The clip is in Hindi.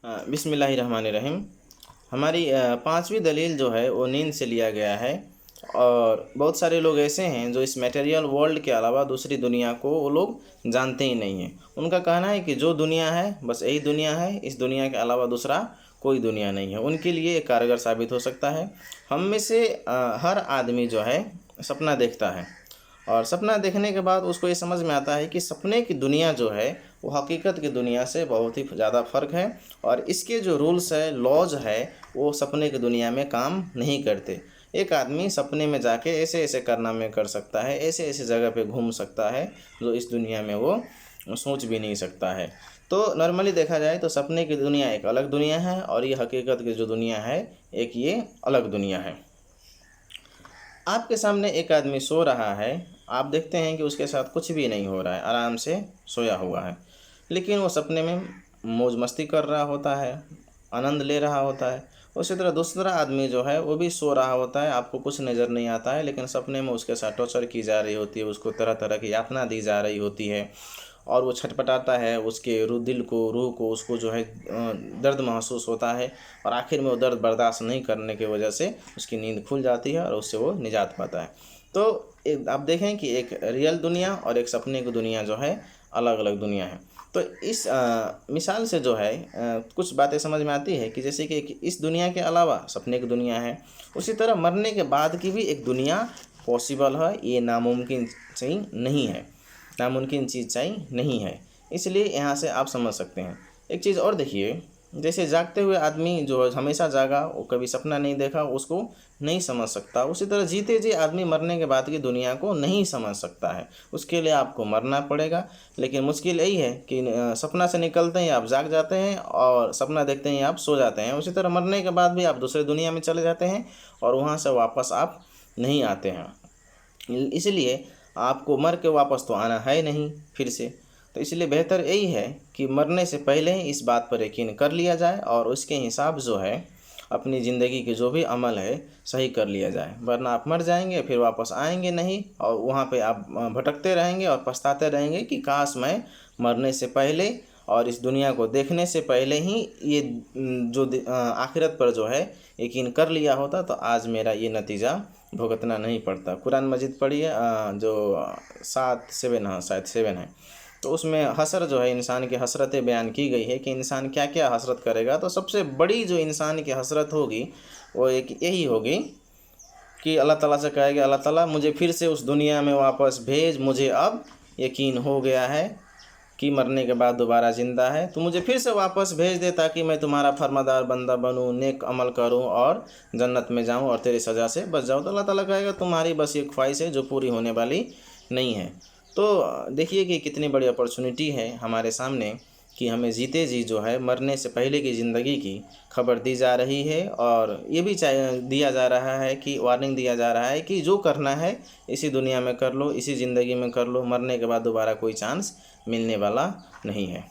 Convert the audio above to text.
बिस्मिल्लाहिर्रहमानिर्रहीम। हमारी पाँचवीं दलील जो है वो नींद से लिया गया है। और बहुत सारे लोग ऐसे हैं जो इस मटेरियल वर्ल्ड के अलावा दूसरी दुनिया को वो लोग जानते ही नहीं हैं। उनका कहना है कि जो दुनिया है बस यही दुनिया है, इस दुनिया के अलावा दूसरा कोई दुनिया नहीं है। उनके लिए ये कारगर साबित हो सकता है। हम में से हर आदमी जो है सपना देखता है, और सपना देखने के बाद उसको ये समझ में आता है कि सपने की दुनिया जो है वो हकीकत की दुनिया से बहुत ही ज़्यादा फ़र्क है, और इसके जो रूल्स है, लॉज है, वो सपने की दुनिया में काम नहीं करते। एक आदमी सपने में जाके ऐसे ऐसे कारनामे कर सकता है, ऐसे ऐसे जगह पे घूम सकता है जो इस दुनिया में वो सोच भी नहीं सकता है। तो नॉर्मली देखा जाए तो सपने की दुनिया एक अलग दुनिया है, और ये हकीकत की जो दुनिया है एक ये अलग दुनिया है। आपके सामने एक आदमी सो रहा है, आप देखते हैं कि उसके साथ कुछ भी नहीं हो रहा है, आराम से सोया हुआ है, लेकिन वो सपने में मौज मस्ती कर रहा होता है, आनंद ले रहा होता है। उसी तरह दूसरा आदमी जो है वो भी सो रहा होता है, आपको कुछ नज़र नहीं आता है, लेकिन सपने में उसके साथ टॉर्चर की जा रही होती है, उसको तरह तरह की यातना दी जा रही होती है, और वो छटपटाता है, उसके दिल को, रूह को, उसको जो है दर्द महसूस होता है, और आखिर में वो दर्द बर्दाश्त नहीं करने की वजह से उसकी नींद खुल जाती है और उससे वो निजात पाता है। तो आप देखें कि एक रियल दुनिया और एक सपने की दुनिया जो है अलग अलग दुनिया है। तो इस मिसाल से जो है कुछ बातें समझ में आती है कि जैसे कि इस दुनिया के अलावा सपने की दुनिया है, उसी तरह मरने के बाद की भी एक दुनिया पॉसिबल है। ये नामुमकिन सही नहीं है, नामुमकिन चीज़ चाहिए नहीं है। इसलिए यहाँ से आप समझ सकते हैं। एक चीज़ और देखिए, जैसे जागते हुए आदमी जो हमेशा जागा, वो कभी सपना नहीं देखा, उसको नहीं समझ सकता। उसी तरह जीते जी आदमी मरने के बाद की दुनिया को नहीं समझ सकता है। उसके लिए आपको मरना पड़ेगा। लेकिन मुश्किल यही है कि सपना से निकलते ही आप जाग जाते हैं, और सपना देखते ही आप सो जाते हैं। उसी तरह मरने के बाद भी आप दूसरे दुनिया में चले जाते हैं, और वहाँ से वापस आप नहीं आते हैं। इसलिए आपको मर के वापस तो आना है नहीं फिर से। तो इसलिए बेहतर यही है कि मरने से पहले ही इस बात पर यकीन कर लिया जाए, और उसके हिसाब जो है अपनी ज़िंदगी के जो भी अमल है सही कर लिया जाए। वरना आप मर जाएंगे, फिर वापस आएंगे नहीं, और वहाँ पे आप भटकते रहेंगे और पछताते रहेंगे कि काश मैं मरने से पहले और इस दुनिया को देखने से पहले ही ये जो आखिरत पर जो है यकीन कर लिया होता, तो आज मेरा ये नतीजा भुगतना नहीं पड़ता। कुरान मजीद पढ़िए, जो 7 हाँ शायद 7 है, तो उसमें हसर जो है, इंसान की हसरतें बयान की गई है कि इंसान क्या क्या हसरत करेगा। तो सबसे बड़ी जो इंसान की हसरत होगी वो एक यही होगी कि अल्लाह ताला से कहेगा, अल्लाह ताला मुझे फिर से उस दुनिया में वापस भेज, मुझे अब यकीन हो गया है कि मरने के बाद दोबारा ज़िंदा है, तो मुझे फिर से वापस भेज दे ताकि मैं तुम्हारा फरमादार बंदा बनूं, नेक अमल करूं और जन्नत में जाऊं और तेरी सज़ा से बच जाऊं। तो अल्लाह ताला कहेगा तुम्हारी बस ये ख्वाहिश है जो पूरी होने वाली नहीं है। तो देखिए कि कितनी बड़ी अपॉर्चुनिटी है हमारे सामने कि हमें जीते जी जो है मरने से पहले की ज़िंदगी की खबर दी जा रही है, और ये भी दिया जा रहा है कि वार्निंग दिया जा रहा है कि जो करना है इसी दुनिया में कर लो, इसी ज़िंदगी में कर लो, मरने के बाद दोबारा कोई चांस मिलने वाला नहीं है।